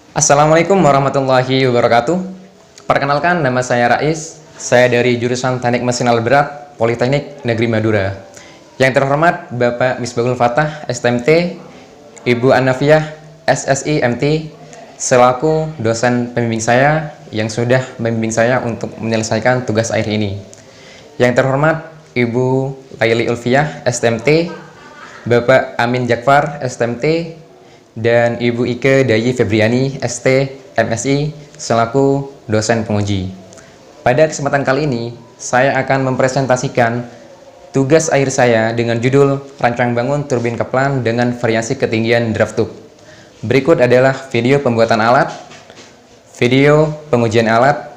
Assalamualaikum warahmatullahi wabarakatuh. Perkenalkan, nama saya Rais. Saya dari jurusan Teknik Mesin Alat Berat, Politeknik Negeri Madura. Yang terhormat Bapak Misbahul Fatah, STMT, Ibu Anafiah, SSI MT, selaku dosen pembimbing saya yang sudah membimbing saya untuk menyelesaikan tugas akhir ini. Yang terhormat Ibu Laili Ulfiah, STMT, Bapak Amin Jakfar, STMT, dan Ibu Ike Dayi Febriani, ST, MSI, selaku dosen penguji. Pada kesempatan kali ini, saya akan mempresentasikan tugas akhir saya dengan judul Rancang Bangun Turbin Kaplan dengan Variasi Ketinggian Draft Tube. Berikut adalah video pembuatan alat, video pengujian alat,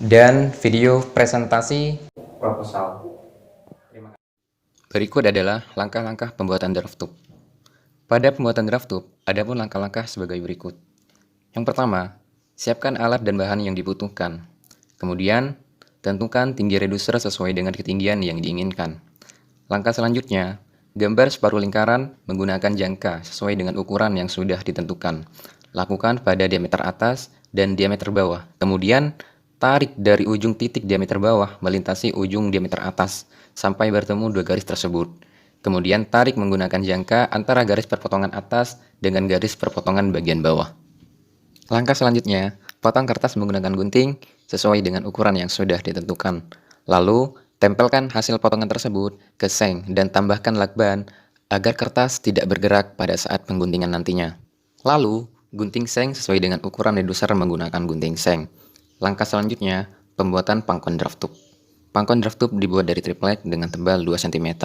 dan video presentasi proposal. Berikut adalah langkah-langkah pembuatan draft tube. Pada pembuatan draft tube, ada pun langkah-langkah sebagai berikut. Yang pertama, siapkan alat dan bahan yang dibutuhkan. Kemudian, tentukan tinggi reduser sesuai dengan ketinggian yang diinginkan. Langkah selanjutnya, gambar separuh lingkaran menggunakan jangka sesuai dengan ukuran yang sudah ditentukan. Lakukan pada diameter atas dan diameter bawah. Kemudian, tarik dari ujung titik diameter bawah melintasi ujung diameter atas sampai bertemu dua garis tersebut. Kemudian tarik menggunakan jangka antara garis perpotongan atas dengan garis perpotongan bagian bawah. Langkah selanjutnya, potong kertas menggunakan gunting sesuai dengan ukuran yang sudah ditentukan. Lalu, tempelkan hasil potongan tersebut ke seng dan tambahkan lakban agar kertas tidak bergerak pada saat pengguntingan nantinya. Lalu, gunting seng sesuai dengan ukuran reduser menggunakan gunting seng. Langkah selanjutnya, pembuatan pangkon draft tube. Pangkon draft tube dibuat dari triplek dengan tebal 2 cm.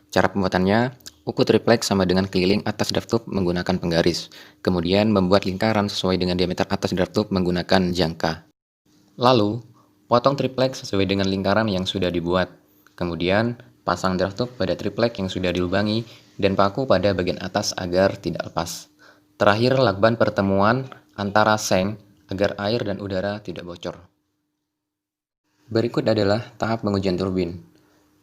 Cara pembuatannya, ukur triplek sama dengan keliling atas draft tube menggunakan penggaris. Kemudian membuat lingkaran sesuai dengan diameter atas draft tube menggunakan jangka. Lalu, potong triplek sesuai dengan lingkaran yang sudah dibuat. Kemudian, pasang draft tube pada triplek yang sudah dilubangi dan paku pada bagian atas agar tidak lepas. Terakhir, lakban pertemuan antara seng agar air dan udara tidak bocor. Berikut adalah tahap pengujian turbin.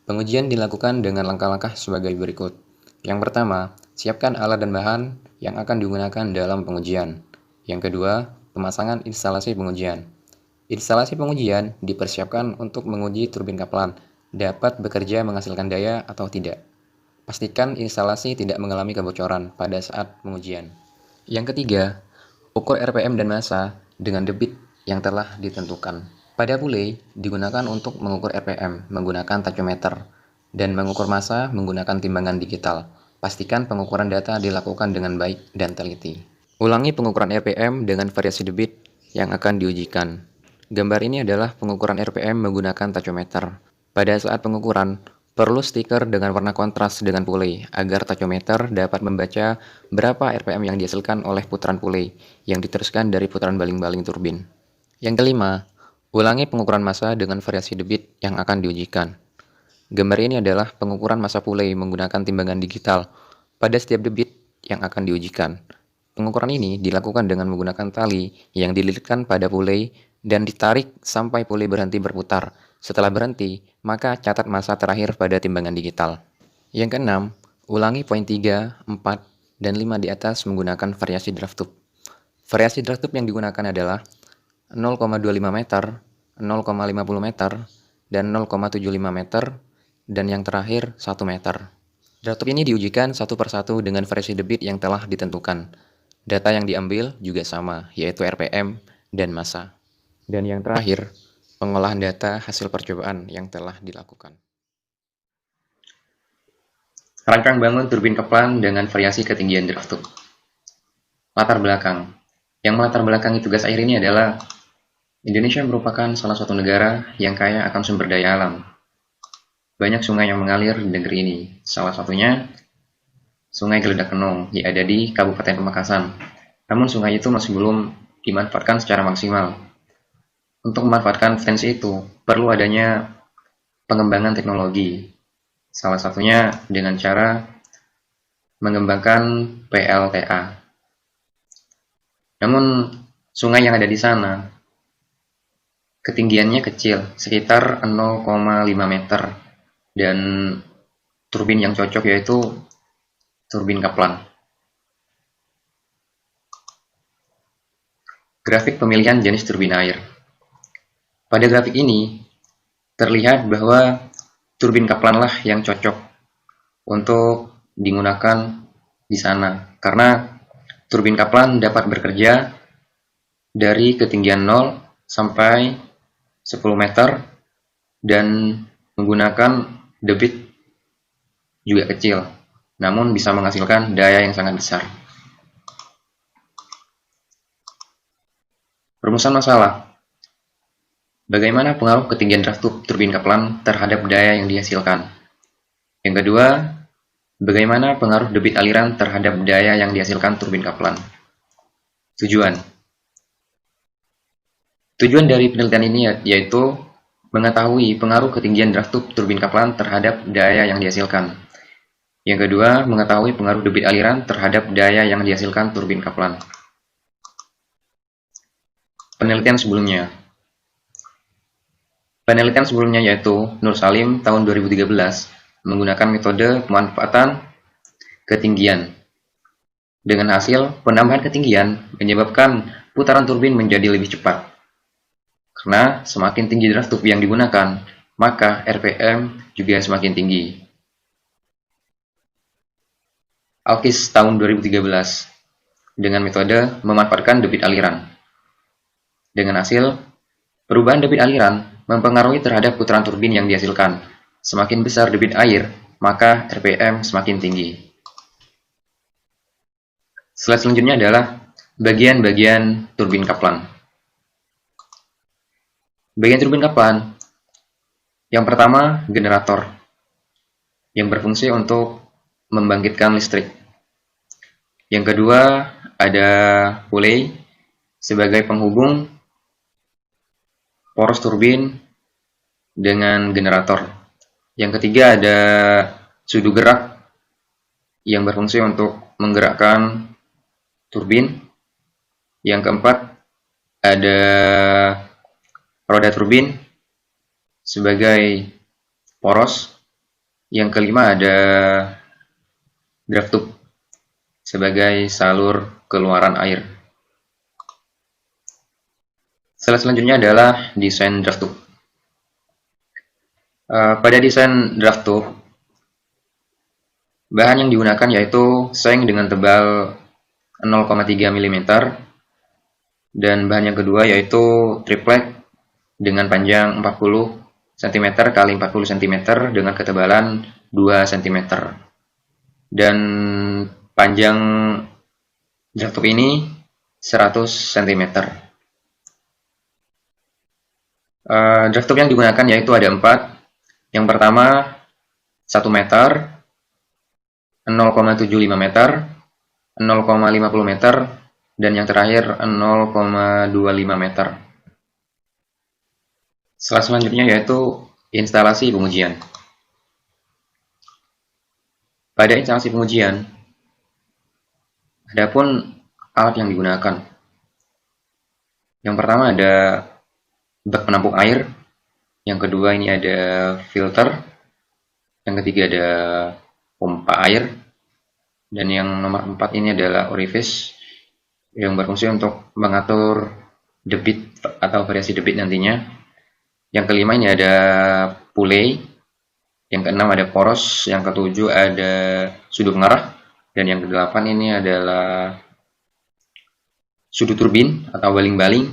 Pengujian dilakukan dengan langkah-langkah sebagai berikut. Yang pertama, siapkan alat dan bahan yang akan digunakan dalam pengujian. Yang kedua, pemasangan instalasi pengujian. Instalasi pengujian dipersiapkan untuk menguji turbin Kaplan dapat bekerja menghasilkan daya atau tidak. Pastikan instalasi tidak mengalami kebocoran pada saat pengujian. Yang ketiga, ukur RPM dan massa dengan debit yang telah ditentukan. Pada pulei digunakan untuk mengukur RPM menggunakan tachometer dan mengukur massa menggunakan timbangan digital. Pastikan pengukuran data dilakukan dengan baik dan teliti. Ulangi pengukuran RPM dengan variasi debit yang akan diujikan. Gambar ini adalah pengukuran RPM menggunakan tachometer. Pada saat pengukuran, perlu stiker dengan warna kontras dengan pulei agar tachometer dapat membaca berapa RPM yang dihasilkan oleh putaran pulei yang diteruskan dari putaran baling-baling turbin. Yang kelima, ulangi pengukuran massa dengan variasi debit yang akan diujikan. Gambar ini adalah pengukuran massa pulei menggunakan timbangan digital pada setiap debit yang akan diujikan. Pengukuran ini dilakukan dengan menggunakan tali yang dililitkan pada pulei dan ditarik sampai pulei berhenti berputar. Setelah berhenti, maka catat massa terakhir pada timbangan digital. Yang keenam, ulangi poin 3, 4, dan 5 di atas menggunakan variasi draft tube. Variasi draft tube yang digunakan adalah 0,25 meter, 0,50 meter, dan 0,75 meter, dan yang terakhir 1 meter. Draft tube ini diujikan satu persatu dengan variasi debit yang telah ditentukan. Data yang diambil juga sama, yaitu RPM dan massa. Dan yang terakhir, pengolahan data hasil percobaan yang telah dilakukan. Rancang bangun turbin Kaplan dengan variasi ketinggian draft tube. Latar belakang. Yang melatar belakangi tugas akhir ini adalah Indonesia merupakan salah satu negara yang kaya akan sumber daya alam. Banyak sungai yang mengalir di negeri ini. Salah satunya Sungai Geledak Kenong yang ada di Kabupaten Pamekasan. Namun sungai itu masih belum dimanfaatkan secara maksimal. Untuk memanfaatkan potensi itu, perlu adanya pengembangan teknologi. Salah satunya dengan cara mengembangkan PLTA. Namun sungai yang ada di sana ketinggiannya kecil, sekitar 0,5 meter, dan turbin yang cocok yaitu turbin Kaplan. Grafik pemilihan jenis turbin air. Pada grafik ini, terlihat bahwa turbin Kaplan lah yang cocok untuk digunakan di sana. Karena turbin Kaplan dapat bekerja dari ketinggian 0 sampai 10 meter dan menggunakan debit juga kecil, namun bisa menghasilkan daya yang sangat besar. Perumusan masalah. Bagaimana pengaruh ketinggian draft turbin Kaplan terhadap daya yang dihasilkan? Yang kedua, bagaimana pengaruh debit aliran terhadap daya yang dihasilkan turbin Kaplan? Tujuan. Tujuan dari penelitian ini yaitu mengetahui pengaruh ketinggian draft turbin Kaplan terhadap daya yang dihasilkan. Yang kedua, mengetahui pengaruh debit aliran terhadap daya yang dihasilkan turbin Kaplan. Penelitian sebelumnya. Penelitian sebelumnya yaitu Nur Salim tahun 2013 menggunakan metode pemanfaatan ketinggian. Dengan hasil, penambahan ketinggian menyebabkan putaran turbin menjadi lebih cepat. Karena semakin tinggi draft tube yang digunakan, maka RPM juga semakin tinggi. Alkis tahun 2013 dengan metode memanfaatkan debit aliran. Dengan hasil, perubahan debit aliran mempengaruhi terhadap putaran turbin yang dihasilkan. Semakin besar debit air, maka RPM semakin tinggi. Slide selanjutnya adalah bagian-bagian turbin Kaplan. Bagian turbin Kaplan. Yang pertama, generator yang berfungsi untuk membangkitkan listrik. Yang kedua, ada pulley sebagai penghubung poros turbin dengan generator. Yang ketiga ada sudu gerak yang berfungsi untuk menggerakkan turbin. Yang keempat ada roda turbin sebagai poros. Yang kelima ada draft tube sebagai salur keluaran air. Slide selanjutnya adalah desain draft tube. Pada desain draft tube, bahan yang digunakan yaitu seng dengan tebal 0,3 mm dan bahan yang kedua yaitu triplek dengan panjang 40 cm x 40 cm dengan ketebalan 2 cm. Dan panjang draft tube ini 100 cm. Draft tube yang digunakan yaitu ada 4. Yang pertama 1 meter, 0,75 meter, 0,50 meter, dan yang terakhir 0,25 meter. Slide selanjutnya yaitu instalasi pengujian. Pada instalasi pengujian, adapun alat yang digunakan. Yang pertama ada bak penampung air. Yang kedua ini ada filter. Yang ketiga ada pompa air. Dan yang nomor 4 ini adalah orifice yang berfungsi untuk mengatur debit atau variasi debit nantinya. Yang kelima ini ada pulley. Yang keenam ada poros. Yang ketujuh ada sudut pengarah. Dan yang kedelapan ini adalah sudut turbin atau baling-baling.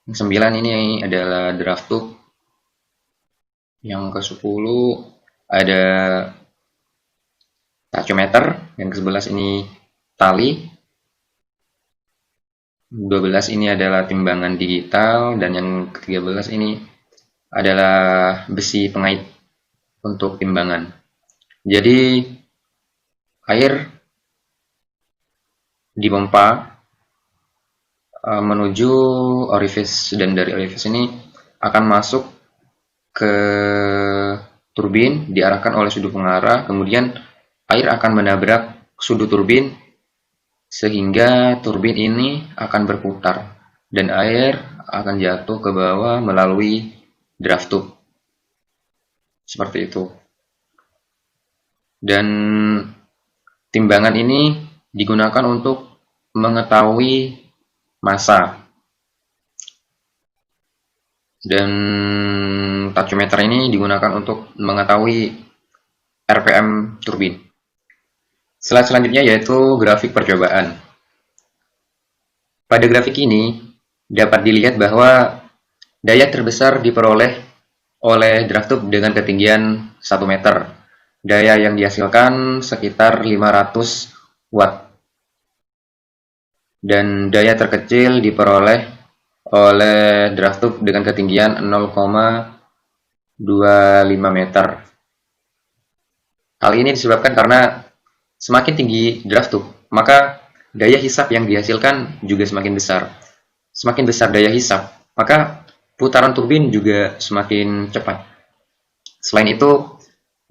Yang 9 ini adalah draft tube. Yang ke-10 ada taciometer. Yang ke-11 ini tali. 12 ini adalah timbangan digital. Dan yang ke-13 ini adalah besi pengait untuk timbangan. Jadi air dipompa menuju orifice dan dari orifice ini akan masuk ke turbin, diarahkan oleh sudut pengarah, kemudian air akan menabrak sudut turbin sehingga turbin ini akan berputar dan air akan jatuh ke bawah melalui draft tube. Seperti itu. Dan timbangan ini digunakan untuk mengetahui massa Dan tachyometer ini digunakan untuk mengetahui RPM turbin. Slide selanjutnya yaitu grafik percobaan. Pada grafik ini dapat dilihat bahwa daya terbesar diperoleh oleh draft tube dengan ketinggian 1 meter. Daya yang dihasilkan sekitar 500 watt. Dan daya terkecil diperoleh oleh draft tube dengan ketinggian 0,25 meter. Hal ini disebabkan karena semakin tinggi draft tube, maka daya hisap yang dihasilkan juga semakin besar. Semakin besar daya hisap, maka putaran turbin juga semakin cepat. Selain itu,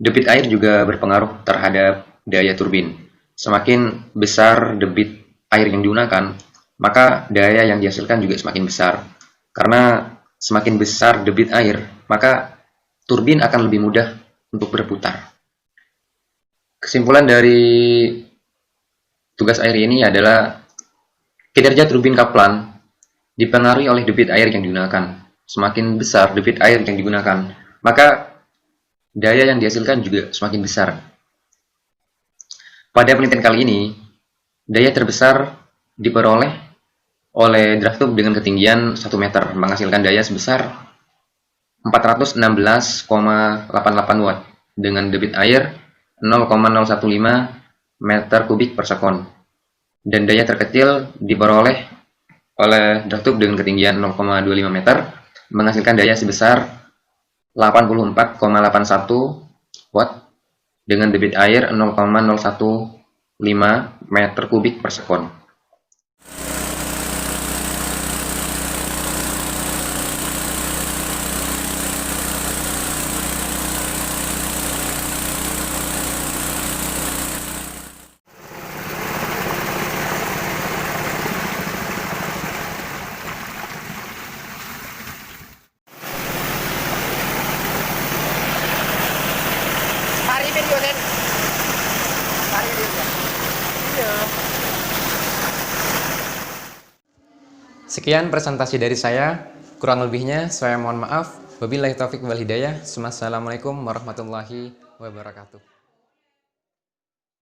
debit air juga berpengaruh terhadap daya turbin. Semakin besar debit air yang digunakan, maka daya yang dihasilkan juga semakin besar. Karena semakin besar debit air, maka turbin akan lebih mudah untuk berputar. Kesimpulan dari tugas air ini adalah kinerja turbin Kaplan dipengaruhi oleh debit air yang digunakan. Semakin besar debit air yang digunakan, maka daya yang dihasilkan juga semakin besar. Pada penelitian kali ini, daya terbesar diperoleh oleh draft tube dengan ketinggian 1 meter, menghasilkan daya sebesar 416,88 watt dengan debit air 0,015 meter kubik per sekon. Dan daya terkecil diperoleh oleh draft tube dengan ketinggian 0,25 meter, menghasilkan daya sebesar 84,81 watt dengan debit air 0,015 meter kubik per sekon. Sekian presentasi dari saya. Kurang lebihnya saya mohon maaf. Wabillahi taufik wal hidayah. Wassalamualaikum warahmatullahi wabarakatuh.